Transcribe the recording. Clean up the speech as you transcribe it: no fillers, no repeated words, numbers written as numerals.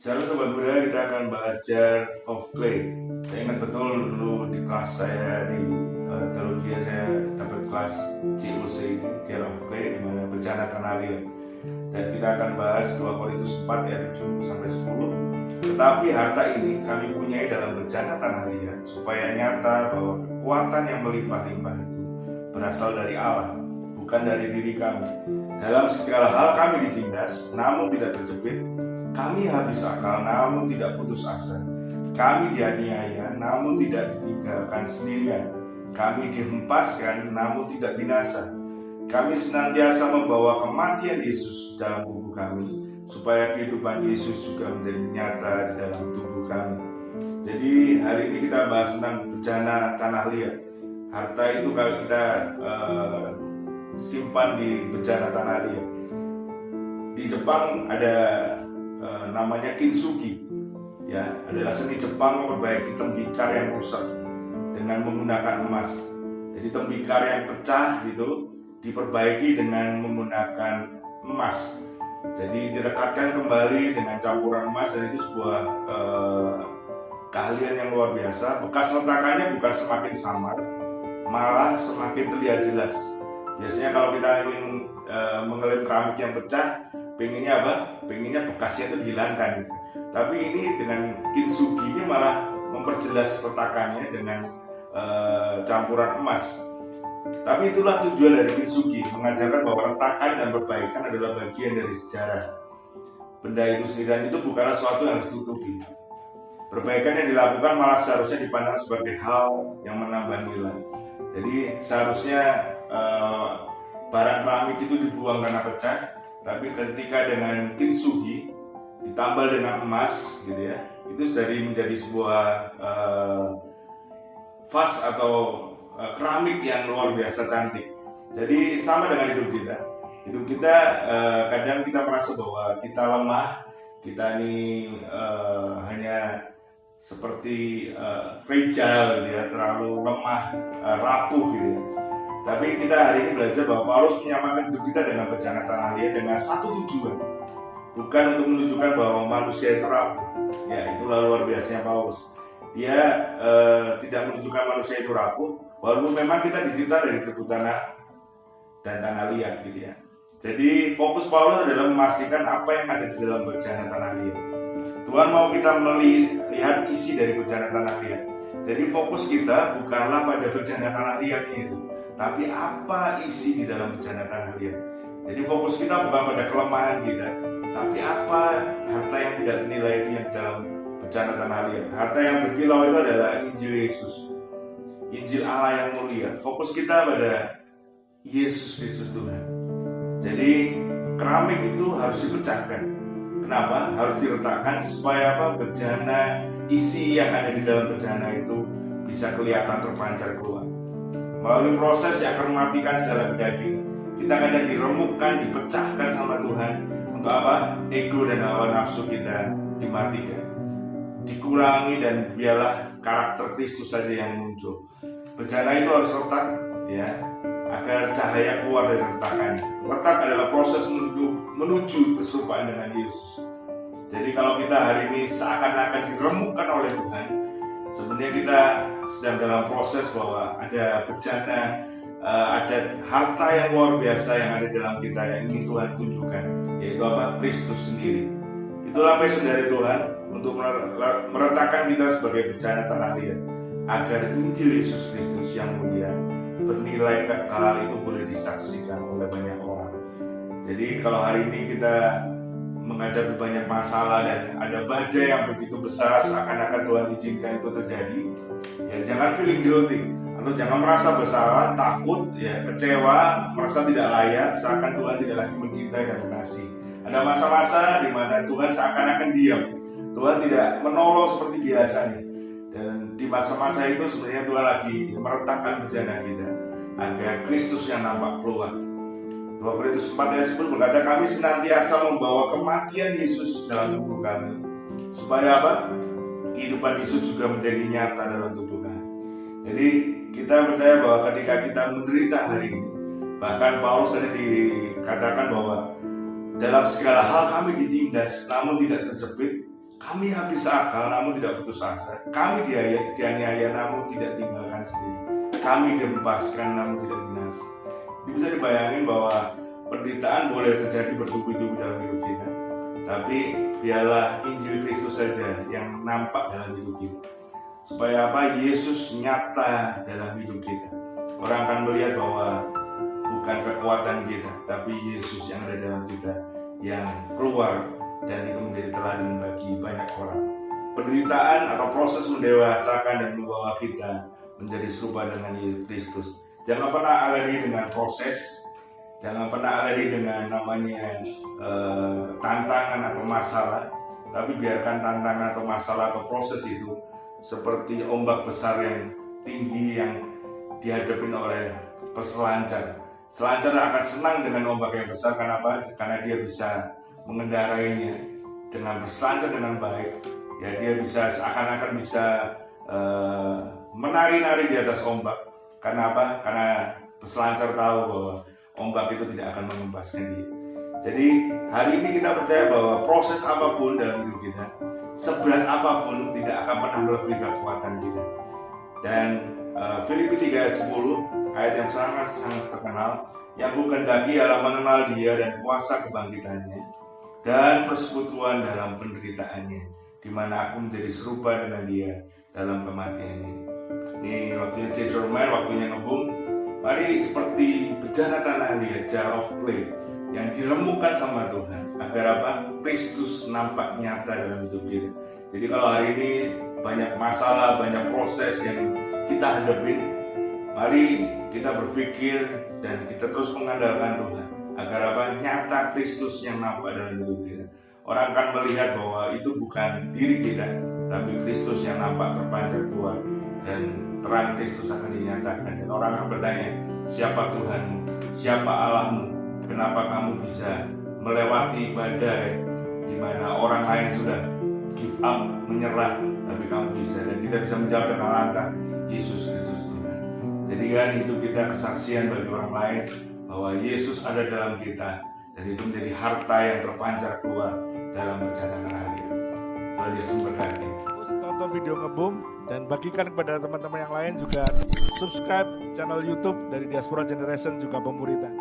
Selalu Sobat Budaya kita akan bahas Jar of Clay. Saya ingat betul dulu di kelas saya di teologi saya dapat kelas CUC Jar of Clay di mana bencana tanah liat. Dan kita akan bahas 2 Korintus 4 ayat 7 sampai 10. Tetapi harta ini kami punyai dalam bencana tanah liat supaya nyata bahwa kekuatan yang melimpah-limpah itu berasal dari Allah, bukan dari diri kami. Dalam segala hal kami ditindas, namun tidak terjepit. Kami habis akal, namun tidak putus asa. Kami dianiaya, namun tidak ditinggalkan sendirian. Kami dihempaskan, namun tidak binasa. Kami senantiasa membawa kematian Yesus dalam tubuh kami, supaya kehidupan Yesus juga menjadi nyata di dalam tubuh kami. Jadi hari ini kita bahas tentang bencana tanah liat. Harta itu kalau kita simpan di bencana tanah liat. Di Jepang ada namanya kintsugi, ya, adalah seni Jepang memperbaiki tembikar yang rusak dengan menggunakan emas. Jadi tembikar yang pecah gitu diperbaiki dengan menggunakan emas. Jadi direkatkan kembali dengan campuran emas, dan itu sebuah keahlian yang luar biasa. Bekas letakannya bukan semakin samar, malah semakin terlihat jelas. Biasanya kalau kita ingin mengelip keramik yang pecah, pengennya apa? Pengennya bekasnya itu dihilangkan gitu. Tapi ini dengan kintsugi ini malah memperjelas retakannya dengan campuran emas. Tapi itulah tujuan dari kintsugi, mengajarkan bahwa retakan dan perbaikan adalah bagian dari sejarah benda itu sendiri, dan itu bukanlah sesuatu yang harus ditutupi. Perbaikan yang dilakukan malah seharusnya dipandang sebagai hal yang menambah nilai. Jadi seharusnya barang keramik itu dibuang karena pecah, tapi ketika dengan kintsugi ditambal dengan emas gitu ya, itu menjadi sebuah vas atau keramik yang luar biasa cantik. Jadi sama dengan hidup kita. Hidup kita kadang kita merasa bahwa kita lemah, kita ini hanya seperti fragile gitu ya, terlalu lemah, rapuh gitu ya. Tapi kita hari ini belajar bahwa Paulus menyamakan hidup kita dengan bencana tanah liat dengan satu tujuan, bukan untuk menunjukkan bahwa manusia itu rapuh. Ya, itulah luar biasanya Paulus. Dia tidak menunjukkan manusia itu rapuh, walaupun memang kita dicipta dari debu tanah dan tanah liat gitu ya. Jadi fokus Paulus adalah memastikan apa yang ada di dalam bencana tanah liat. Tuhan mau kita melihat isi dari bencana tanah liat. Jadi fokus kita bukanlah pada bencana tanah liatnya itu, tapi apa isi di dalam bencana tanah liat. Jadi fokus kita bukan pada kelemahan kita, tapi apa harta yang tidak ternilai itu yang di dalam bencana tanah liat. Harta yang berkilau itu adalah Injil Yesus, Injil Allah yang mulia. Fokus kita pada Yesus Kristus Tuhan. Jadi keramik itu harus dipecahkan. Kenapa? Harus diletakkan supaya apa? Bencana, isi yang ada di dalam bencana itu bisa kelihatan terpancar keluar. Melalui proses yang akan mematikan segala daging, kita kadang diremukkan, dipecahkan sama Tuhan. Untuk apa? Ego dan hawa nafsu kita dimatikan, dikurangi, dan biarlah karakter Kristus saja yang muncul. Bencana itu harus retak, ya, agar cahaya keluar dari retakannya. Retak adalah proses menuju keserupaan dengan Yesus. Jadi kalau kita hari ini seakan-akan diremukkan oleh Tuhan, sebenarnya kita sedang dalam proses bahwa ada bencana, ada harta yang luar biasa yang ada dalam kita yang ingin Tuhan tunjukkan, yaitu apa? Kristus sendiri. Itulah passion dari Tuhan untuk meretakkan kita sebagai bencana tanah liat, agar Injil Yesus Kristus yang mulia bernilai kekal itu boleh disaksikan oleh banyak orang. Jadi kalau hari ini kita menghadapi banyak masalah dan ada badai yang begitu besar, seakan-akan Tuhan izinkan itu terjadi, ya jangan feeling guilty, atau jangan merasa bersalah, takut, ya kecewa, merasa tidak layak, seakan Tuhan tidak lagi mencintai dan mengasihi. Ada masa-masa di mana Tuhan seakan-akan diam, Tuhan tidak menolong seperti biasanya. Dan di masa-masa itu sebenarnya Tuhan lagi meretakkan bencana kita agar Kristus yang nampak keluar. 2 Korintus 4 ayat 10 berkata, kami senantiasa membawa kematian Yesus dalam tubuh kami, supaya apa? Kehidupan Yesus juga menjadi nyata dalam tubuh kami. Jadi kita percaya bahwa ketika kita menderita hari ini, bahkan Paulus tadi dikatakan bahwa dalam segala hal kami ditindas, namun tidak terjepit. Kami habis akal namun tidak putus asa. Kami dianiaya namun tidak tinggalkan sendiri. Kami dihempaskan namun tidak binasa. Ini bisa dibayangin bahwa penderitaan boleh terjadi bertubi-tubi dalam hidup kita. Tapi biarlah Injil Kristus saja yang nampak dalam hidup kita. Supaya apa? Yesus nyata dalam hidup kita. Orang akan melihat bahwa bukan kekuatan kita, tapi Yesus yang ada dalam kita yang keluar, dan itu menjadi teladan bagi banyak orang. Penderitaan atau proses mendewasakan dan membawa kita menjadi serupa dengan Yesus Kristus. Jangan pernah alergi dengan proses, jangan pernah alergi dengan namanya tantangan atau masalah, tapi biarkan tantangan atau masalah atau proses itu seperti ombak besar yang tinggi yang dihadapi oleh peselancar. Selancar akan senang dengan ombak yang besar. Kenapa? Karena dia bisa mengendarainya dengan berselancar dengan baik. Ya, dia bisa seakan-akan bisa menari-nari di atas ombak. Karena apa? Karena peselancar tahu bahwa ombak itu tidak akan mengempaskan dia. Jadi hari ini kita percaya bahwa proses apapun dalam hidup kita, seberat apapun, tidak akan pernah melebihi kekuatan kita. Dan Filipi 3:10, ayat yang sangat terkenal, yang bukan lagi ialah mengenal dia dan kuasa kebangkitannya dan persekutuan dalam penderitaannya, di mana aku menjadi serupa dengan dia dalam kematiannya. Ini waktunya change your mind, waktunya ngebum. Mari seperti bejana tanah dia, jar of clay, yang diremukkan sama Tuhan, agar apa? Kristus nampak nyata dalam hidup kita. Jadi kalau hari ini banyak masalah, banyak proses yang kita hadapin, mari kita berpikir dan kita terus mengandalkan Tuhan, agar apa? Nyata Kristus yang nampak dalam hidup kita. Orang akan melihat bahwa itu bukan diri kita, tapi Kristus yang nampak terpancar keluar, dan terang Kristus akan dinyatakan. Dan orang akan bertanya, siapa Tuhanmu? Siapa Allahmu? Kenapa kamu bisa melewati badai di mana orang lain sudah give up, menyerah, tapi kamu bisa? Dan kita bisa menjawab dengan lantang, Yesus Kristus Tuhan. Jadi kan hidup kita kesaksian bagi orang lain bahwa Yesus ada dalam kita, dan itu menjadi harta yang terpancar keluar dalam perjalanan hari. Tuhan Yesus memberkati. Tonton video Ngebum dan bagikan kepada teman-teman yang lain, juga subscribe channel YouTube dari Diaspora Generation juga Pemuritan.